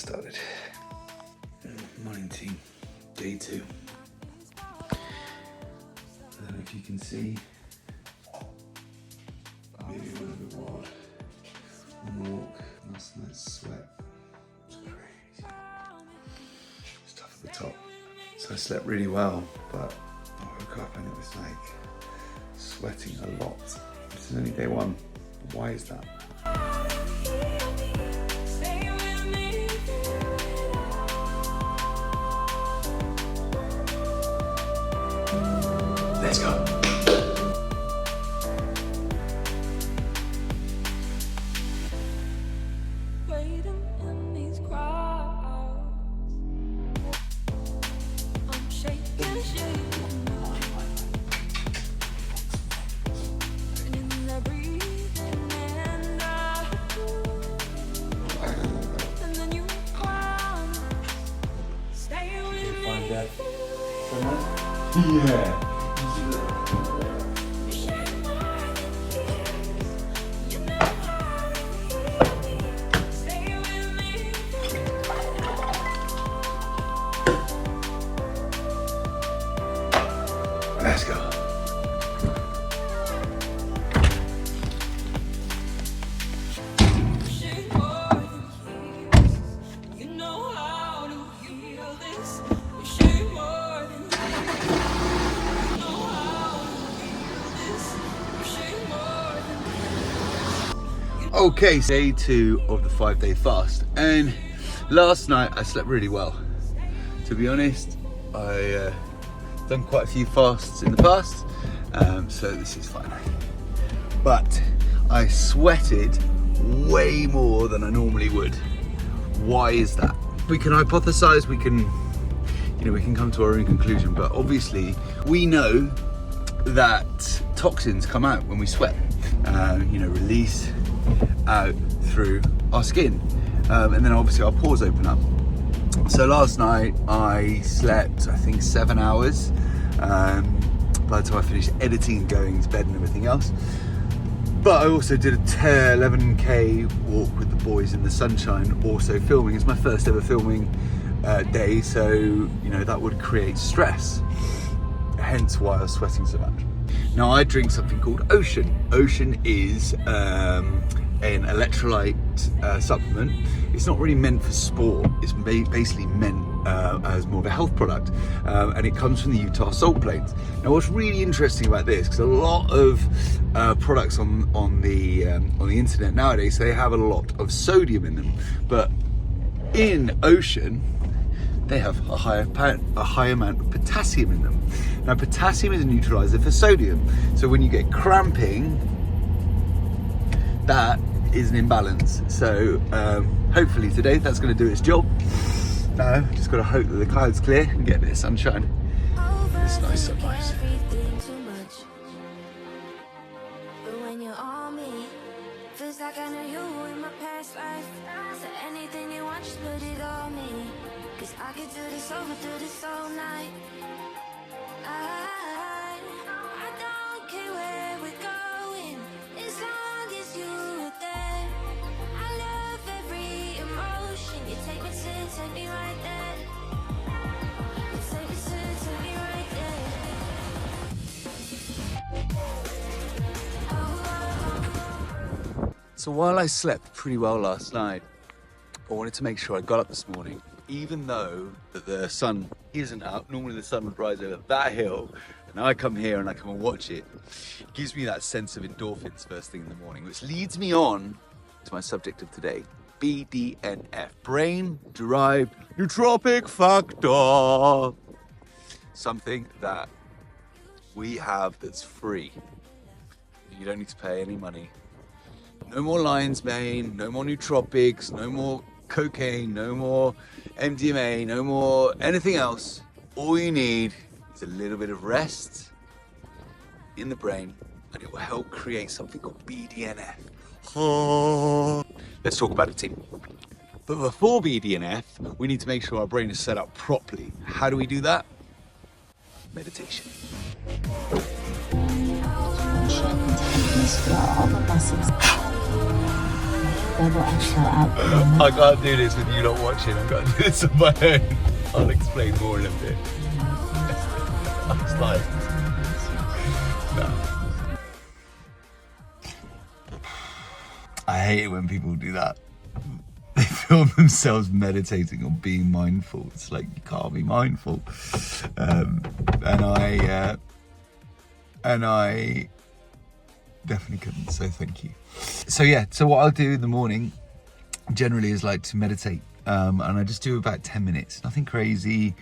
started. Morning team, day 2. I don't know if you can see, maybe a little bit wild. On the walk, last night's sweat was crazy. It's tough at the top. So I slept really well, but I woke up and it was like sweating a lot. This is only day 1. Why is that? Let's go. Yeah. Let's go. Okay, day 2 of the 5-day fast, and last night I slept really well. To be honest, I done quite a few fasts in the past, so this is fine. But I sweated way more than I normally would. Why is that? We can hypothesize, we can come to our own conclusion, but obviously we know that toxins come out when we sweat, release out through our skin, and then obviously our pores open up. So last night I slept, I think, 7 hours by the time I finished editing, going to bed and everything else. But I also did a 11k walk with the boys in the sunshine, also filming. It's my first ever filming day, so that would create stress, hence why I was sweating so much. Now I drink something called Ocean. Ocean is an electrolyte supplement. It's not really meant for sport. It's basically meant as more of a health product, and it comes from the Utah Salt Plains. Now, what's really interesting about this, because a lot of products on the internet nowadays, they have a lot of sodium in them, but in Ocean they have a high amount of potassium in them. Now, potassium is a neutralizer for sodium, so when you get cramping, that is an imbalance. So hopefully today that's going to do its job. Now just got to hope that the clouds clear and get a bit of sunshine. It's nice sunrise. Like I know you in my past life. So anything you want, just put it on me. Cause I could do this all night. I don't care where we're going, as long as you're there. I love every emotion. You take me to, take me right there. You take me to, take me right there. So while I slept pretty well last night, I wanted to make sure I got up this morning, even though that the sun isn't out. Normally the sun would rise over that hill, and now I come here and I come and watch it. It gives me that sense of endorphins first thing in the morning, which leads me on to my subject of today, BDNF, Brain-Derived Neurotrophic Factor. Something that we have that's free. You don't need to pay any money. No more lion's mane, no more nootropics, no more cocaine, no more MDMA, no more anything else. All you need is a little bit of rest in the brain, and it will help create something called BDNF. Let's talk about it, team. But before BDNF, we need to make sure our brain is set up properly. How do we do that? Meditation. double XL out. I can't do this with you not watching. I've got to do this on my own. I'll explain more in a bit. I was like, no. I hate it when people do that. They film themselves meditating on being mindful. It's like, you can't be mindful. And I definitely couldn't, so thank you. So yeah, so what I'll do in the morning generally is like to meditate, and I just do about 10 minutes, nothing crazy,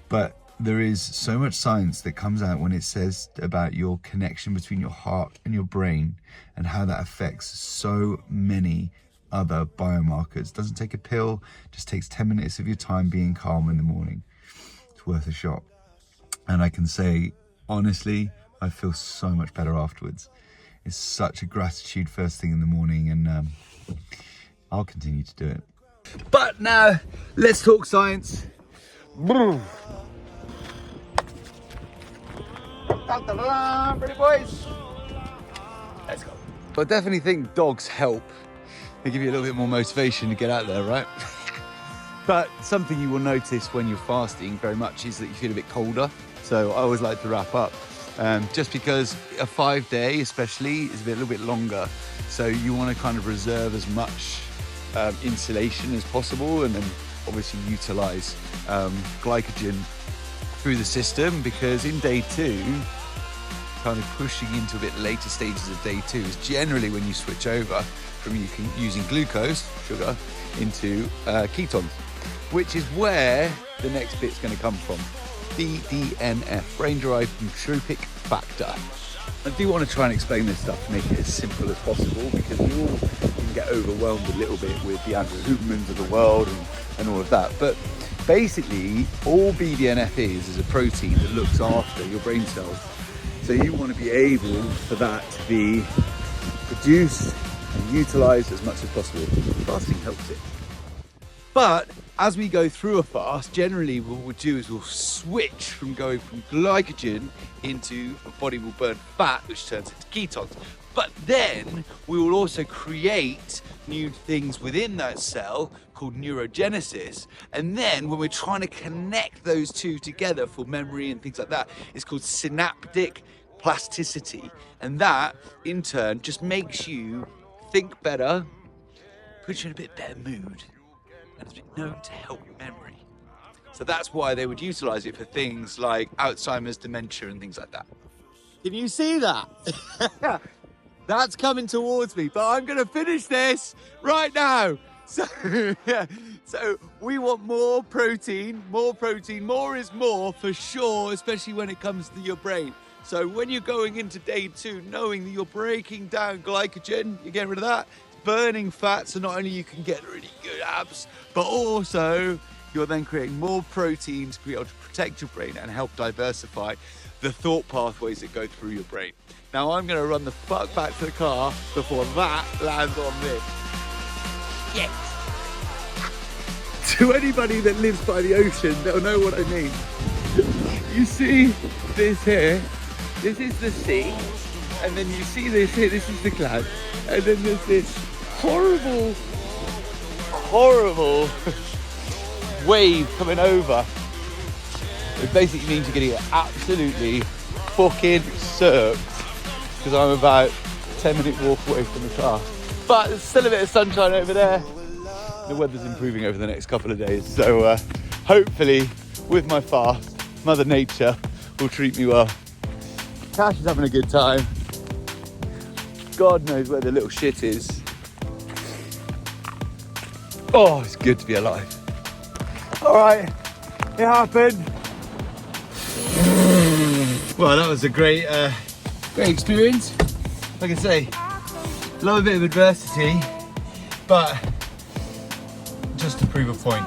but there is so much science that comes out when it says about your connection between your heart and your brain and how that affects so many other biomarkers. Doesn't take a pill, just takes 10 minutes of your time being calm in the morning. It's worth a shot. And I can say, honestly, I feel so much better afterwards. It's such a gratitude first thing in the morning, and I'll continue to do it. But now, let's talk science. Pretty boys. Let's go. I definitely think dogs help. They give you a little bit more motivation to get out there, right? But something you will notice when you're fasting very much is that you feel a bit colder. So I always like to wrap up. Just because a 5-day especially is a little bit longer, so you want to kind of reserve as much insulation as possible, and then obviously utilize glycogen through the system, because in day 2, kind of pushing into a bit later stages of day 2 is generally when you switch over from using glucose, sugar, into ketones, which is where the next bit's going to come from. BDNF, Brain-Derived Neurotrophic Factor. I do want to try and explain this stuff to make it as simple as possible, because we all can get overwhelmed a little bit with the Andrew Hubermans of the world and all of that. But basically, all BDNF is a protein that looks after your brain cells. So you want to be able for that to be produced and utilised as much as possible. Fasting helps it. But as we go through a fast, generally what we'll do is we'll switch from going from glycogen into the body will burn fat, which turns into ketones. But then we will also create new things within that cell called neurogenesis. And then when we're trying to connect those two together for memory and things like that, it's called synaptic plasticity. And that, in turn, just makes you think better, puts you in a bit better mood. And it's been known to help memory. So that's why they would utilize it for things like Alzheimer's, dementia, and things like that. Can you see that? That's coming towards me, but I'm gonna finish this right now. So, yeah. So we want more protein, more is more for sure, especially when it comes to your brain. So when you're going into day 2, knowing that you're breaking down glycogen, you're getting rid of that, burning fat, so not only you can get really good abs, but also you're then creating more protein to be able to protect your brain and help diversify the thought pathways that go through your brain. Now I'm gonna run the fuck back to the car before that lands on this. Yes. To anybody that lives by the ocean, they'll know what I mean. You see this here, this is the sea, and then you see this here, this is the cloud, and then there's this horrible wave coming over. It basically means you're getting absolutely fucking soaked, because I'm about 10-minute walk away from the car. But there's still a bit of sunshine over there. The weather's improving over the next couple of days, so hopefully with my fast, Mother Nature will treat me well. Cash is having a good time. God knows where the little shit is. Oh, it's good to be alive. All right, it happened. Well, that was a great experience. Like I say, love a bit of adversity, but just to prove a point,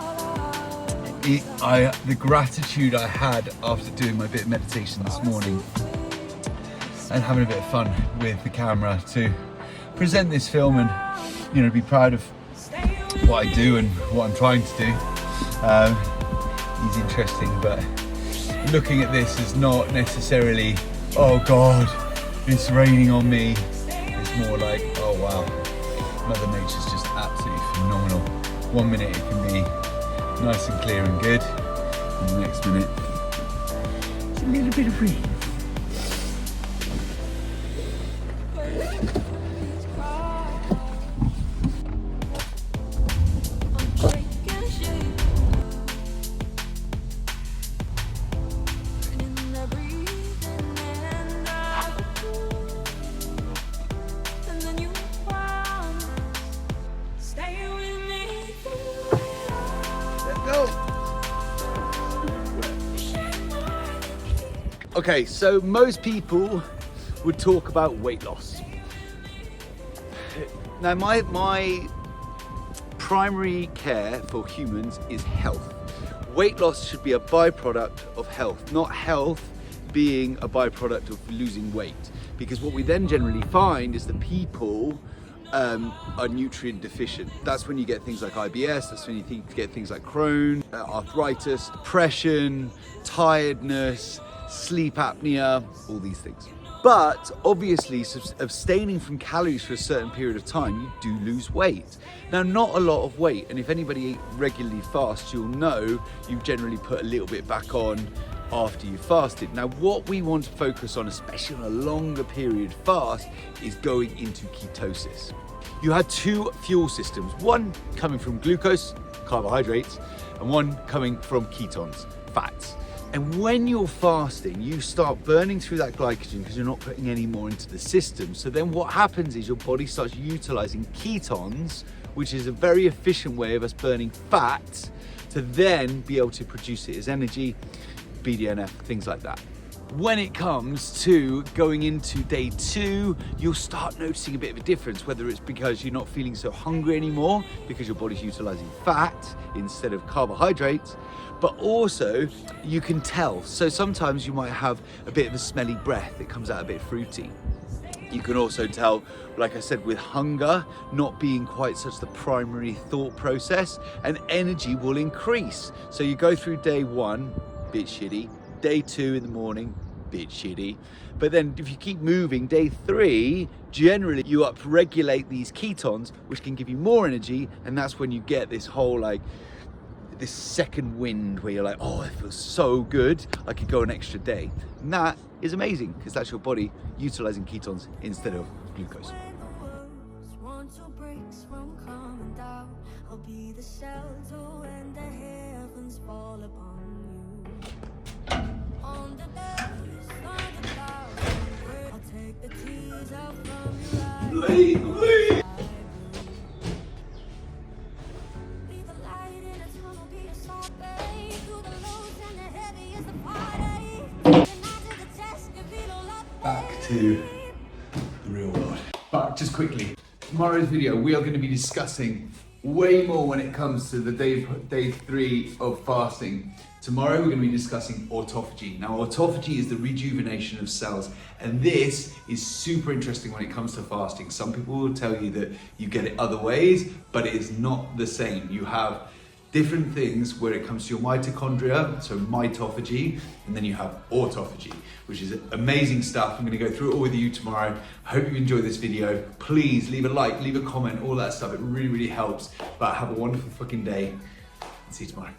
the gratitude I had after doing my bit of meditation this morning and having a bit of fun with the camera to present this film and, you know, be proud of what I do and what I'm trying to do. It's interesting, but looking at this is not necessarily, oh God, it's raining on me. It's more like, oh wow, Mother Nature's just absolutely phenomenal. 1 minute it can be nice and clear and good, and the next minute it's a little bit of rain. Okay, so most people would talk about weight loss. Now, my primary care for humans is health. Weight loss should be a byproduct of health, not health being a byproduct of losing weight. Because what we then generally find is that people are nutrient deficient. That's when you get things like IBS, that's when you get things like Crohn, arthritis, depression, tiredness, sleep apnea, all these things. But obviously, abstaining from calories for a certain period of time, you do lose weight. Now, not a lot of weight, and if anybody regularly fasts, you'll know you generally put a little bit back on after you fasted. Now, what we want to focus on, especially on a longer period fast, is going into ketosis. You had two fuel systems, one coming from glucose, carbohydrates, and one coming from ketones, fats. And when you're fasting, you start burning through that glycogen because you're not putting any more into the system. So then what happens is your body starts utilizing ketones, which is a very efficient way of us burning fat, to then be able to produce it as energy, BDNF, things like that. When it comes to going into day 2, you'll start noticing a bit of a difference, whether it's because you're not feeling so hungry anymore because your body's utilizing fat instead of carbohydrates, but also you can tell. So sometimes you might have a bit of a smelly breath, it comes out a bit fruity. You can also tell, like I said, with hunger not being quite such the primary thought process, and energy will increase. So you go through day 1, bit shitty, day 2 in the morning, bit shitty, but then if you keep moving, day 3, generally you upregulate these ketones, which can give you more energy, and that's when you get this whole this second wind where you're like, oh, it feels so good, I could go an extra day. And that is amazing because that's your body utilizing ketones instead of glucose. I'll be the shelter when the heavens fall upon you. On the days, on the clouds, I'll take the tears out from your eyes. Be the light in a tunnel, be a soft bay. Through the lows and the heavy is the party. And after the test, you feel all up. Back to the real world. But just quickly, tomorrow's video, we are going to be discussing way more when it comes to the day 3 of fasting. Tomorrow we're going to be discussing autophagy. Now, autophagy is the rejuvenation of cells, and this is super interesting when it comes to fasting. Some people will tell you that you get it other ways, but it is not the same. You have different things where it comes to your mitochondria, so mitophagy, and then you have autophagy, which is amazing stuff. I'm going to go through it all with you tomorrow. I hope you enjoy this video. Please leave a like, leave a comment, all that stuff. It really, really helps. But have a wonderful fucking day, and see you tomorrow.